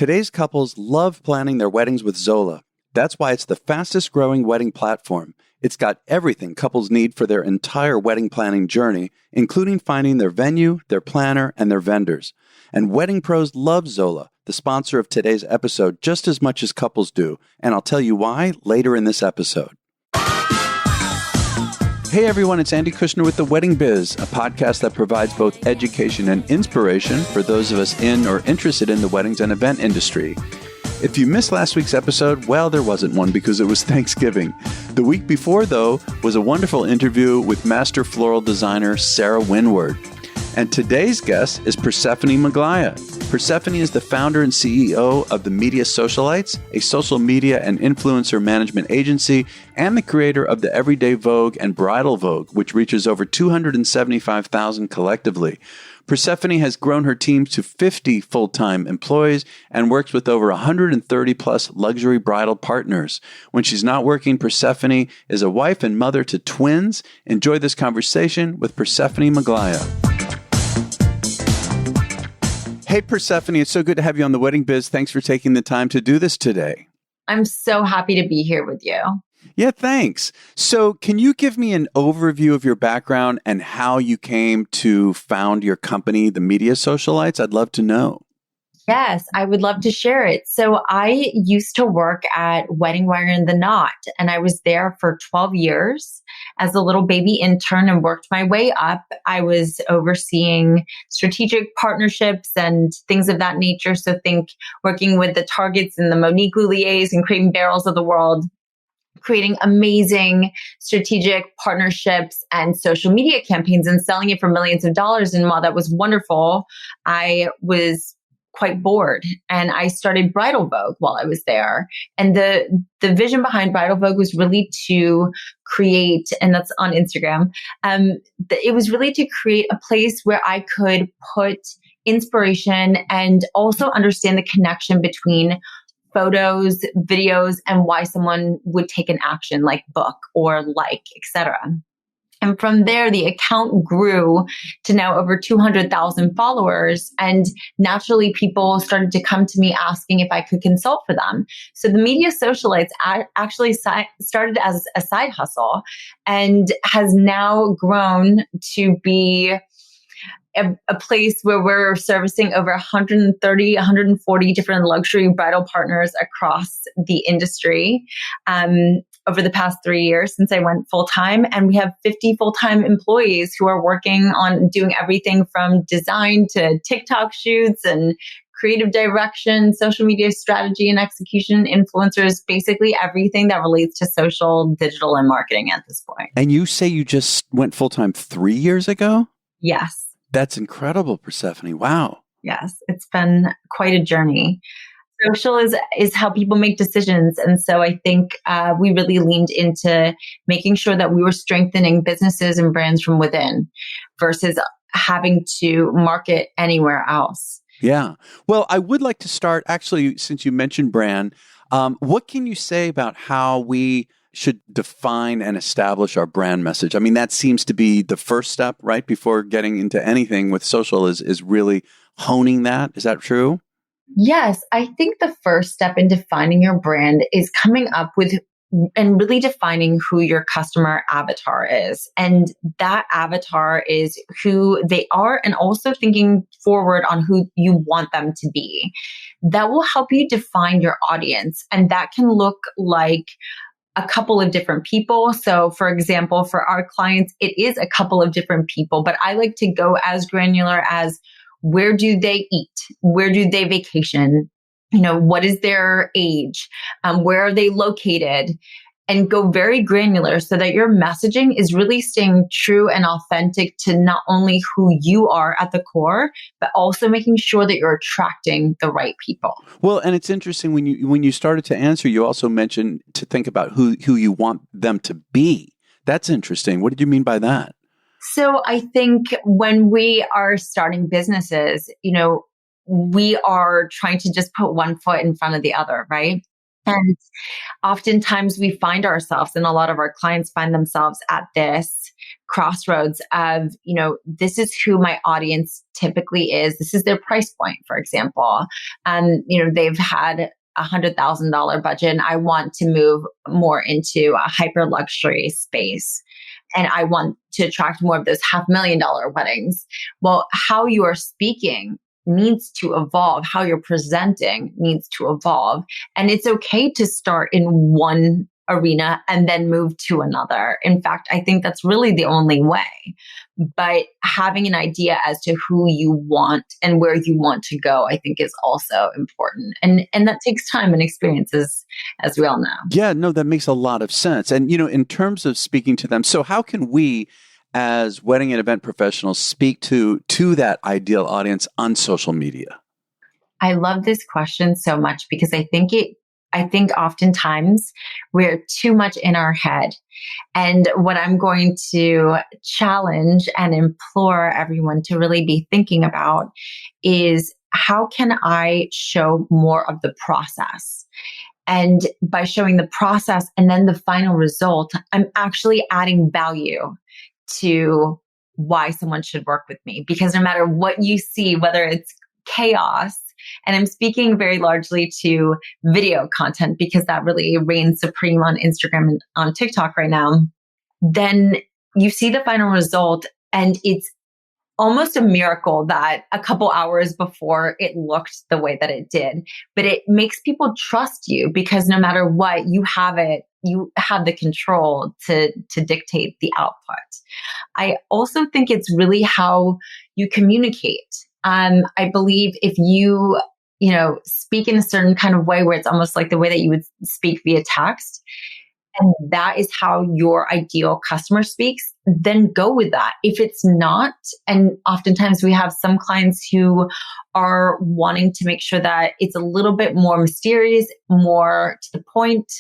Today's couples love planning their weddings with Zola. That's why it's the fastest growing wedding platform. It's got everything couples need for their entire wedding planning journey, including finding their venue, their planner, and their vendors. And wedding pros love Zola, the sponsor of today's episode, just as much as couples do. And I'll tell you why later in this episode. Hey everyone, it's Andy Kushner with The Wedding Biz, a podcast that provides both education and inspiration for those of us in or interested in the weddings and event industry. If you missed last week's episode, well, there wasn't one because it was Thanksgiving. The week before, though, was a wonderful interview with master floral designer Sarah Winward. And today's guest is Persephone Maglaya. Persephone is the founder and CEO of the Media Socialites, a social media and influencer management agency, and the creator of the Everyday Vogue and Bridal Vogue, which reaches over 275,000 collectively. Persephone has grown her team to 50 full-time employees and works with over 130 plus luxury bridal partners. When she's not working, Persephone is a wife and mother to twins. Enjoy this conversation with Persephone Maglaya. Hey, Persephone, it's so good to have you on The Wedding Biz. Thanks for taking the time to do this today. I'm so happy to be here with you. Yeah, thanks. So can you give me an overview of your background and how you came to found your company, the Media Socialites? I'd love to know. Yes, I would love to share it. So I used to work at Wedding Wire and The Knot, and I was there for 12 years as a little baby intern and worked my way up. I was overseeing strategic partnerships and things of that nature. So think working with the Targets and the Monique Lulliers and Crate & Barrels of the world, creating amazing strategic partnerships and social media campaigns and selling it for millions of dollars. And while that was wonderful, I was quite bored. And I started Bridal Vogue while I was there. And the vision behind Bridal Vogue was really to create, and that's on Instagram, it was really to create a place where I could put inspiration and also understand the connection between photos, videos, and why someone would take an action like book or like, etc. And from there, the account grew to now over 200,000 followers. And naturally, people started to come to me asking if I could consult for them. So the Media Socialites actually started as a side hustle and has now grown to be a place where we're servicing over 130, 140 different luxury bridal partners across the industry over the past 3 years since I went full-time. And we have 50 full-time employees who are working on doing everything from design to TikTok shoots and creative direction, social media strategy and execution, influencers, basically everything that relates to social, digital, and marketing at this point. And you say you just went full-time 3 years ago? Yes. That's incredible, Persephone. Wow. Yes, it's been quite a journey. Social is how people make decisions. And so I think we really leaned into making sure that we were strengthening businesses and brands from within versus having to market anywhere else. Yeah. Well, I would like to start, actually, since you mentioned brand, what can you say about how we should define and establish our brand message? I mean, that seems to be the first step, right? Before getting into anything with social is really honing that. Is that true? Yes. I think the first step in defining your brand is coming up with and really defining who your customer avatar is. And that avatar is who they are and also thinking forward on who you want them to be. That will help you define your audience. And that can look like a couple of different people. So for example, for our clients, it is a couple of different people, but I like to go as granular as where do they eat? Where do they vacation? What is their age? Where are they located? And go very granular so that your messaging is really staying true and authentic to not only who you are at the core, but also making sure that you're attracting the right people. Well, and it's interesting when you started to answer, you also mentioned to think about who you want them to be. That's interesting. What did you mean by that? So I think when we are starting businesses, we are trying to just put one foot in front of the other, right? And oftentimes we find ourselves, and a lot of our clients find themselves at this crossroads of, this is who my audience typically is. This is their price point, for example. And, they've had $100,000 budget and I want to move more into a hyper luxury space. And I want to attract more of those $500,000 weddings. Well, how you are speaking needs to evolve. How you're presenting needs to evolve. And it's okay to start in one arena and then move to another. In fact, I think that's really the only way. But having an idea as to who you want and where you want to go, I think is also important. And that takes time and experiences, as we all know. Yeah, no, that makes a lot of sense. And, in terms of speaking to them, so how can we as wedding and event professionals speak to that ideal audience on social media? I love this question so much because I think oftentimes we're too much in our head. And what I'm going to challenge and implore everyone to really be thinking about is, how can I show more of the process? And by showing the process and then the final result, I'm actually adding value to why someone should work with me. Because no matter what you see, whether it's chaos, and I'm speaking very largely to video content because that really reigns supreme on Instagram and on TikTok right now, then you see the final result and it's almost a miracle that a couple hours before it looked the way that it did. But it makes people trust you because no matter what, you have the control to dictate the output. I also think it's really how you communicate. I believe if you, speak in a certain kind of way where it's almost like the way that you would speak via text, and that is how your ideal customer speaks, then go with that. If it's not, and oftentimes we have some clients who are wanting to make sure that it's a little bit more mysterious, more to the point,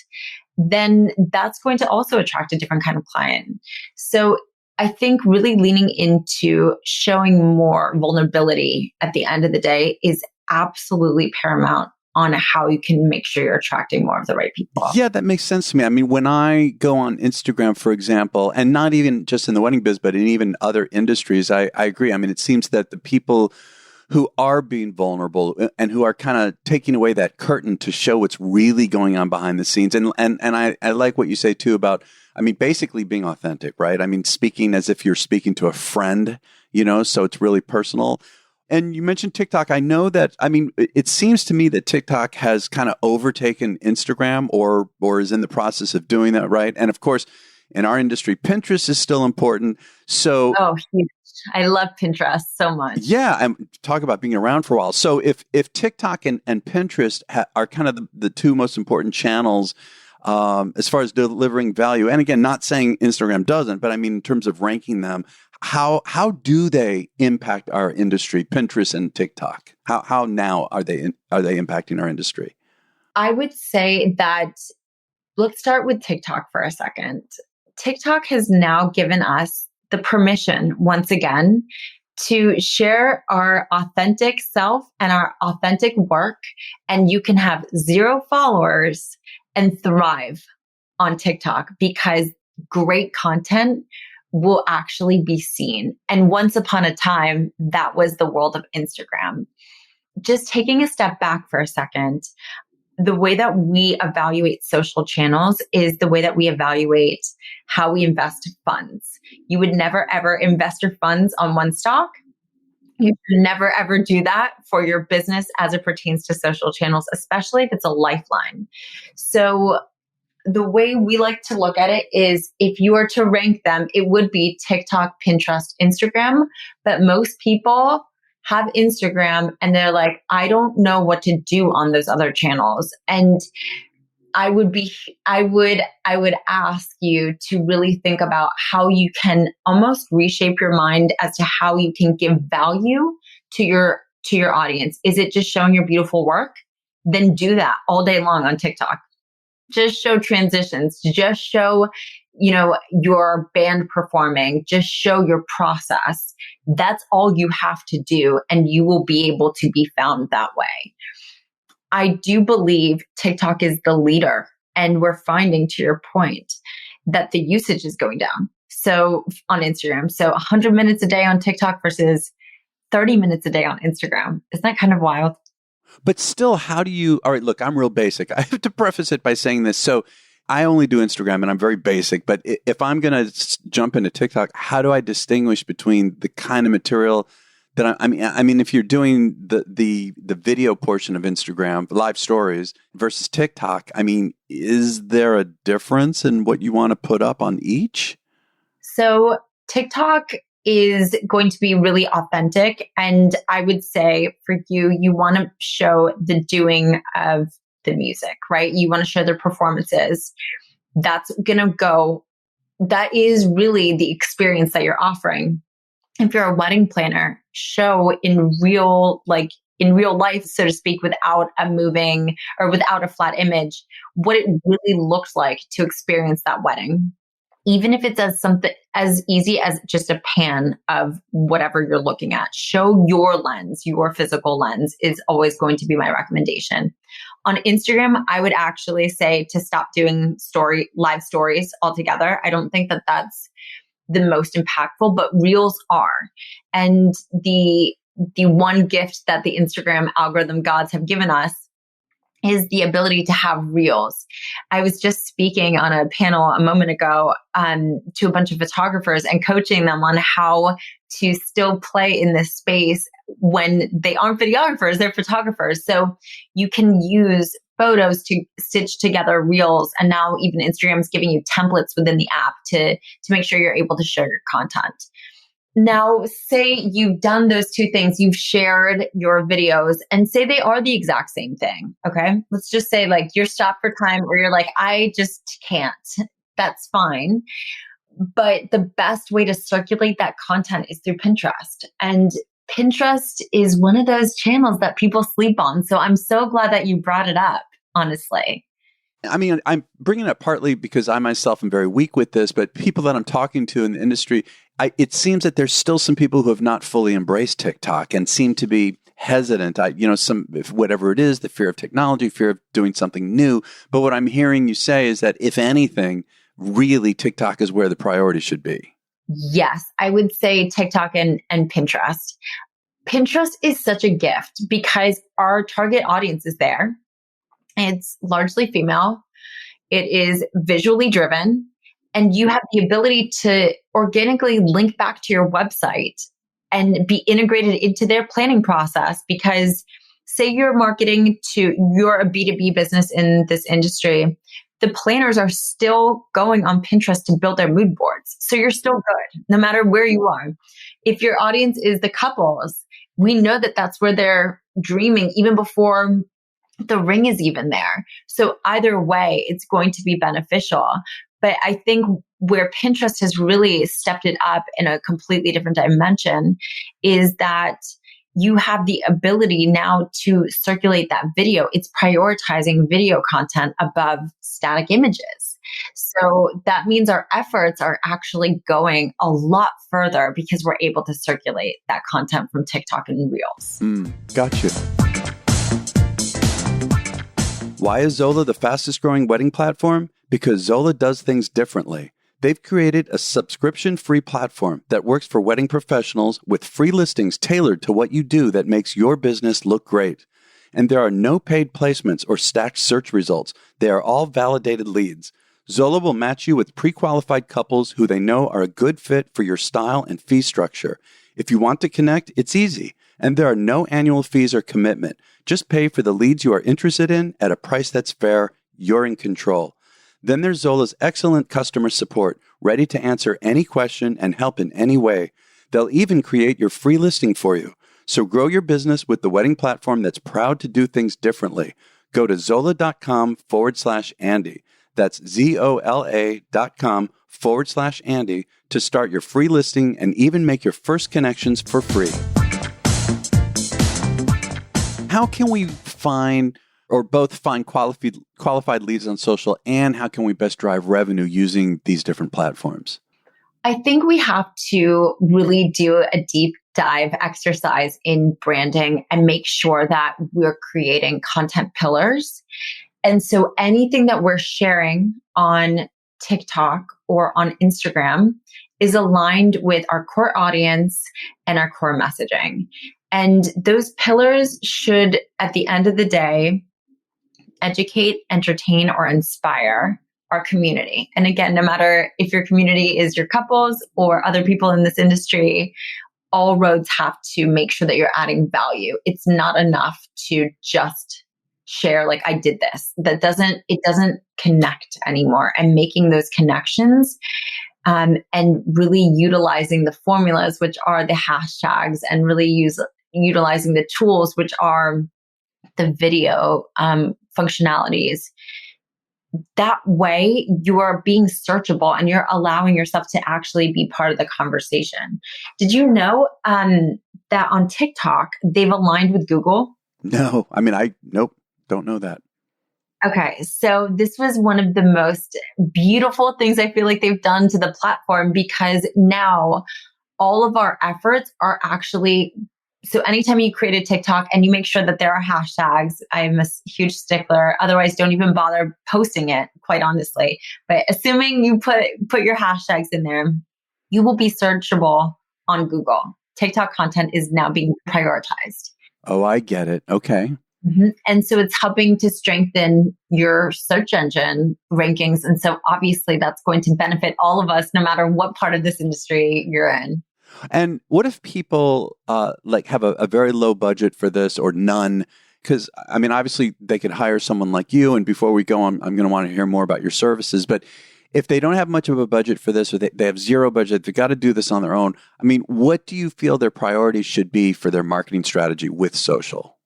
then that's going to also attract a different kind of client. So I think really leaning into showing more vulnerability at the end of the day is absolutely paramount on how you can make sure you're attracting more of the right people. Yeah, that makes sense to me. I mean, when I go on Instagram, for example, and not even just in the wedding biz, but in even other industries, I agree. I mean, it seems that the people who are being vulnerable and who are kind of taking away that curtain to show what's really going on behind the scenes. And I like what you say too about, I mean, basically being authentic, right? I mean, speaking as if you're speaking to a friend, so it's really personal. And you mentioned TikTok. I know that, I mean, it seems to me that TikTok has kind of overtaken Instagram or is in the process of doing that, right? And of course, in our industry, Pinterest is still important. So, huge. I love Pinterest so much. Yeah, and talk about being around for a while. So if TikTok and Pinterest are kind of the two most important channels as far as delivering value, and again, not saying Instagram doesn't, but I mean in terms of ranking them, how do they impact our industry? Pinterest and TikTok. How now are they impacting our industry? I would say that let's start with TikTok for a second. TikTok has now given us the permission once again to share our authentic self and our authentic work. And you can have 0 followers and thrive on TikTok because great content will actually be seen. And once upon a time, that was the world of Instagram. Just taking a step back for a second, the way that we evaluate social channels is the way that we evaluate how we invest funds. You would never, ever invest your funds on one stock. You should never, ever do that for your business as it pertains to social channels, especially if it's a lifeline. So the way we like to look at it is if you were to rank them, it would be TikTok, Pinterest, Instagram. But most people have Instagram and they're like, I don't know what to do on those other channels. And I would ask you to really think about how you can almost reshape your mind as to how you can give value to your audience. Is it just showing your beautiful work? Then do that all day long on TikTok. Just show transitions, just show, your band performing, just show your process. That's all you have to do. And you will be able to be found that way. I do believe TikTok is the leader. And we're finding, to your point, that the usage is going down. So on Instagram, so 100 minutes a day on TikTok versus 30 minutes a day on Instagram. Isn't that kind of wild? But still, how do you, all right, look, I'm real basic. I have to preface it by saying this. So I only do Instagram and I'm very basic, but if I'm going to jump into TikTok, how do I distinguish between the kind of material that I mean, if you're doing the video portion of Instagram, live stories versus TikTok, I mean, is there a difference in what you want to put up on each? So TikTok is going to be really authentic. And I would say for you, you want to show the doing of the music, right? You want to show their performances. That is really the experience that you're offering. If you're a wedding planner, show in real life, so to speak, without a moving or without a flat image, what it really looks like to experience that wedding. Even if it's as easy as just a pan of whatever you're looking at, show your lens, your physical lens is always going to be my recommendation. On Instagram, I would actually say to stop doing live stories altogether. I don't think that that's the most impactful, but reels are. And the one gift that the Instagram algorithm gods have given us is the ability to have reels. I was just speaking on a panel a moment ago to a bunch of photographers and coaching them on how to still play in this space when they aren't videographers, they're photographers. So you can use photos to stitch together reels. And now even Instagram is giving you templates within the app to make sure you're able to share your content. Now, say you've done those two things, you've shared your videos, and say they are the exact same thing. Okay. Let's just say like you're stopped for time or you're like, I just can't. That's fine. But the best way to circulate that content is through Pinterest. And Pinterest is one of those channels that people sleep on. So I'm so glad that you brought it up, honestly. I mean, I'm bringing it up partly because I myself am very weak with this, but people that I'm talking to in the industry, it seems that there's still some people who have not fully embraced TikTok and seem to be hesitant. Whatever it is, the fear of technology, fear of doing something new. But what I'm hearing you say is that if anything, really TikTok is where the priority should be. Yes, I would say TikTok and Pinterest. Pinterest is such a gift because our target audience is there. It's largely female. It is visually driven. And you have the ability to organically link back to your website and be integrated into their planning process. Because say you're you're a B2B business in this industry, the planners are still going on Pinterest to build their mood boards. So you're still good, no matter where you are. If your audience is the couples, we know that that's where they're dreaming even before the ring is even there. So either way, it's going to be beneficial. But I think where Pinterest has really stepped it up in a completely different dimension is that you have the ability now to circulate that video. It's prioritizing video content above static images. So that means our efforts are actually going a lot further because we're able to circulate that content from TikTok and Reels. Gotcha. Why is Zola the fastest growing wedding platform? Because Zola does things differently. They've created a subscription-free platform that works for wedding professionals with free listings tailored to what you do that makes your business look great. And there are no paid placements or stacked search results. They are all validated leads. Zola will match you with pre-qualified couples who they know are a good fit for your style and fee structure. If you want to connect, it's easy. And there are no annual fees or commitment. Just pay for the leads you are interested in at a price that's fair. You're in control. Then there's Zola's excellent customer support, ready to answer any question and help in any way. They'll even create your free listing for you. So grow your business with the wedding platform that's proud to do things differently. Go to zola.com/Andy. That's ZOLA.com/Andy to start your free listing and even make your first connections for free. How can we find qualified leads on social, and how can we best drive revenue using these different platforms? I think we have to really do a deep dive exercise in branding and make sure that we're creating content pillars. And so anything that we're sharing on TikTok or on Instagram is aligned with our core audience and our core messaging. And those pillars should, at the end of the day, educate, entertain, or inspire our community. And again, no matter if your community is your couples or other people in this industry, all roads have to make sure that you're adding value. It's not enough to just share like I did this. It doesn't connect anymore. And making those connections and really utilizing the formulas, which are the hashtags, and really utilizing the tools, which are the video functionalities. That way you are being searchable and you're allowing yourself to actually be part of the conversation. Did you know that on TikTok, they've aligned with Google? No, nope, don't know that. Okay, so this was one of the most beautiful things I feel like they've done to the platform, because now all of our efforts are actually, so anytime you create a TikTok and you make sure that there are hashtags, I'm a huge stickler. Otherwise, don't even bother posting it, quite honestly. But assuming you put your hashtags in there, you will be searchable on Google. TikTok content is now being prioritized. Oh, I get it. Okay. Mm-hmm. And so it's helping to strengthen your search engine rankings. And so obviously that's going to benefit all of us, no matter what part of this industry you're in. And what if people have a very low budget for this or none? Because, obviously they could hire someone like you. And before we go on, I'm going to want to hear more about your services. But if they don't have much of a budget for this, or they have zero budget, they've got to do this on their own. What do you feel their priorities should be for their marketing strategy with social?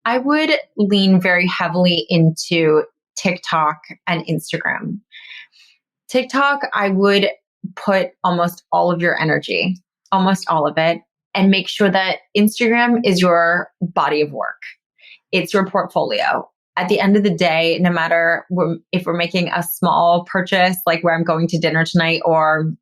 I would lean very heavily into TikTok and Instagram. TikTok, I would put almost all of your energy, almost all of it, and make sure that Instagram is your body of work. It's your portfolio. At the end of the day, no matter if we're making a small purchase, like where I'm going to dinner tonight or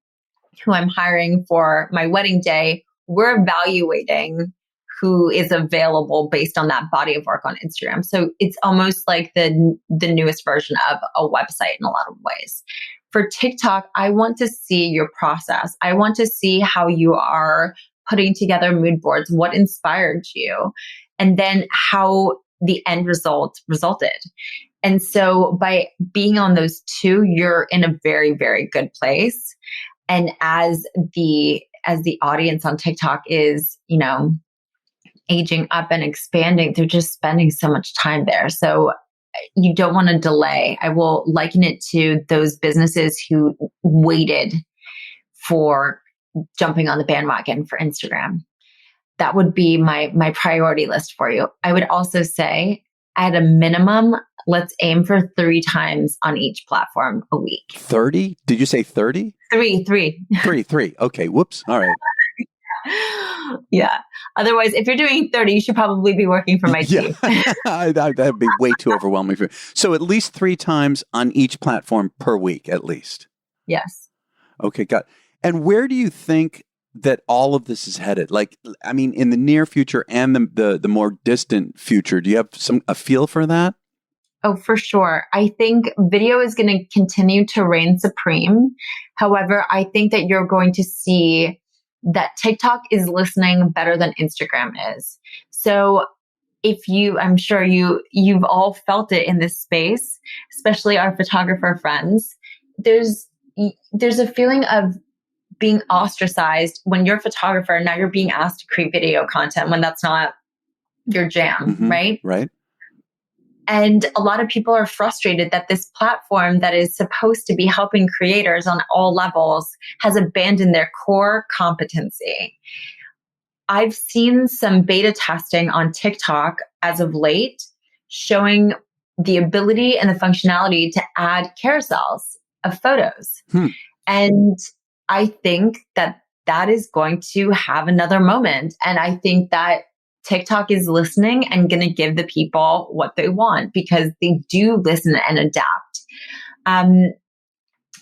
who I'm hiring for my wedding day, we're evaluating who is available based on that body of work on Instagram. So it's almost like the newest version of a website in a lot of ways. For TikTok, I want to see your process. I want to see how you are putting together mood boards, what inspired you, and then how the end result resulted. And so by being on those two, you're in a very, very good place. And as the audience on TikTok is, aging up and expanding, they're just spending so much time there. So you don't want to delay. I will liken it to those businesses who waited for jumping on the bandwagon for Instagram. That would be my priority list for you. I would also say, at a minimum, let's aim for 3 times on each platform a week. 30? Did you say 30? 3. 3. Okay. Whoops. All right. Yeah. Otherwise, if you're doing 30, you should probably be working for my team. That'd be way too overwhelming for you. So at least 3 times on each platform per week, at least. Yes. Okay, got it. And where do you think that all of this is headed? In the near future and the more distant future, do you have a feel for that? Oh, for sure. I think video is going to continue to reign supreme. However, I think that you're going to see that TikTok is listening better than Instagram is. So I'm sure you've all felt it in this space, especially our photographer friends. There's a feeling of being ostracized when you're a photographer. Now you're being asked to create video content when that's not your jam, right? Right. And a lot of people are frustrated that this platform that is supposed to be helping creators on all levels has abandoned their core competency. I've seen some beta testing on TikTok as of late showing the ability and the functionality to add carousels of photos. And I think that is going to have another moment. And I think that TikTok is listening and going to give the people what they want, because they do listen and adapt.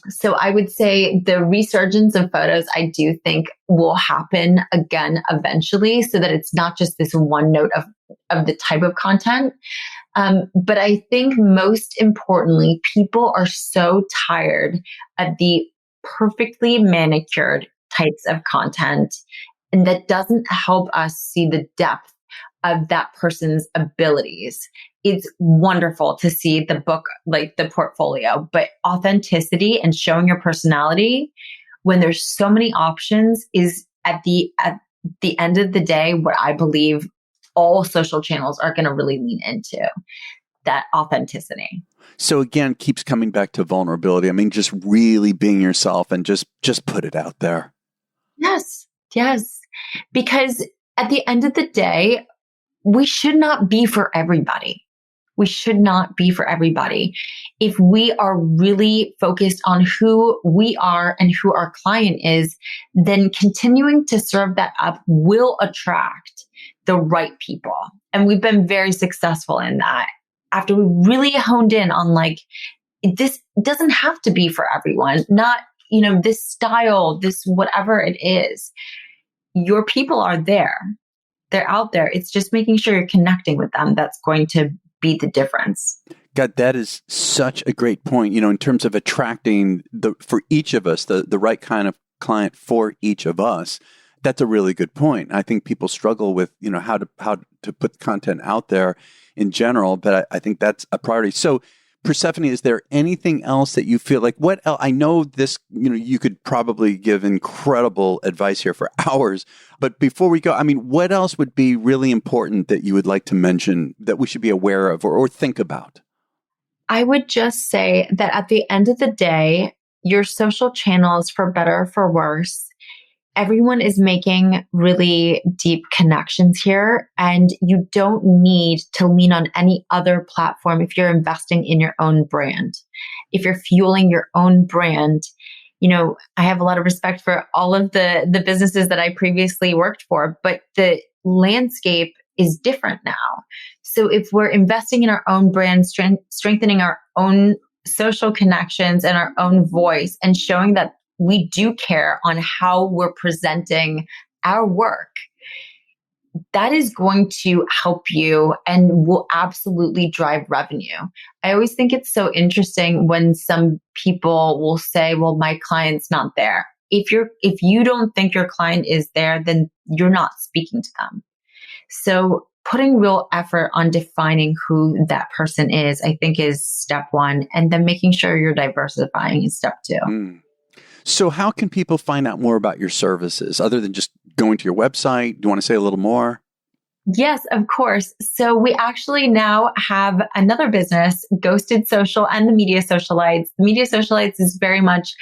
So I would say the resurgence of photos, I do think will happen again eventually, so that it's not just this one note of the type of content. But I think most importantly, people are so tired of the perfectly manicured types of content, and that doesn't help us see the depth of that person's abilities. It's wonderful to see the book, like the portfolio, but authenticity and showing your personality when there's so many options is at the end of the day, what I believe all social channels are going to really lean into, that authenticity. So again, keeps coming back to vulnerability. I mean, just really being yourself and just put it out there. Yes. Because at the end of the day, we should not be for everybody. We should not be for everybody. If we are really focused on who we are and who our client is, then continuing to serve that up will attract the right people. And we've been very successful in that. After we really honed in on this doesn't have to be for everyone, not, this style, this whatever it is, your people are there. They're out there. It's just making sure you're connecting with them. That's going to be the difference. God, that is such a great point, in terms of attracting for each of us, the right kind of client for each of us. That's a really good point. I think people struggle with, how to put content out there in general, but I think that's a priority. So Persephone, is there anything else that you feel like, what else? I know this, you could probably give incredible advice here for hours, but before we go, I mean, what else would be really important that you would like to mention that we should be aware of or think about? I would just say that at the end of the day, your social channels, for better or for worse, everyone is making really deep connections here, and you don't need to lean on any other platform if you're investing in your own brand. If you're fueling your own brand, I have a lot of respect for all of the businesses that I previously worked for, but the landscape is different now. So if we're investing in our own brand, strengthening our own social connections and our own voice, and showing that we do care on how we're presenting our work, that is going to help you and will absolutely drive revenue. I always think it's so interesting when some people will say, well, my client's not there. If you don't think your client is there, then you're not speaking to them. So putting real effort on defining who that person is, I think, is step one. And then making sure you're diversifying is step two. So how can people find out more about your services other than just going to your website? Do you want to say a little more? Yes, of course. So we actually now have another business, Ghosted Social and the Media Socialites. The Media Socialites is very much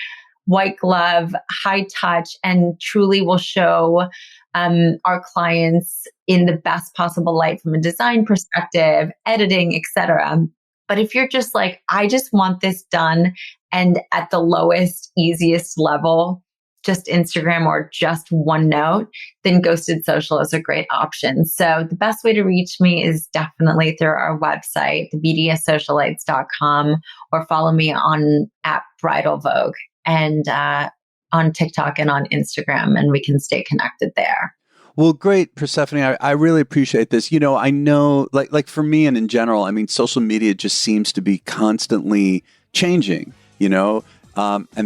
white glove, high touch, and truly will show our clients in the best possible light from a design perspective, editing, etc. But if you're just like, I just want this done, and at the lowest, easiest level, just Instagram or just OneNote, then Ghosted Social is a great option. So the best way to reach me is definitely through our website, themediasocialites.com, or follow me at Bridal Vogue and on TikTok and on Instagram, and we can stay connected there. Well, great, Persephone. I really appreciate this. I know, like for me and in general, I mean, social media just seems to be constantly changing, and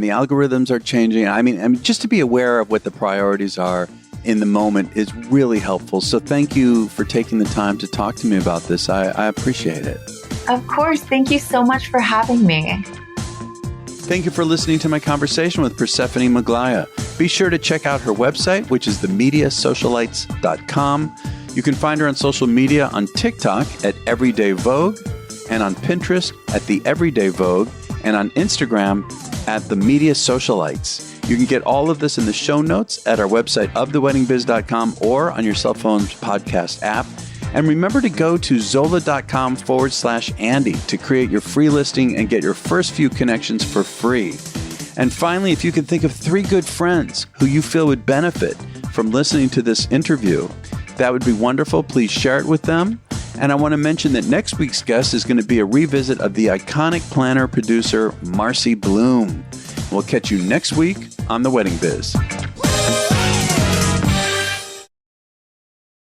the algorithms are changing. I mean, just to be aware of what the priorities are in the moment is really helpful. So thank you for taking the time to talk to me about this. I appreciate it. Of course. Thank you so much for having me. Thank you for listening to my conversation with Persephone Maglaya. Be sure to check out her website, which is themediasocialites.com. You can find her on social media on TikTok at Everyday Vogue, and on Pinterest at The Everyday Vogue, and on Instagram at The Media Socialites. You can get all of this in the show notes at our website oftheweddingbiz.com or on your cell phone's podcast app. And remember to go to zola.com/Andy to create your free listing and get your first few connections for free. And finally, if you can think of 3 good friends who you feel would benefit from listening to this interview, that would be wonderful. Please share it with them. And I want to mention that next week's guest is going to be a revisit of the iconic planner producer, Marcy Bloom. We'll catch you next week on The Wedding Biz.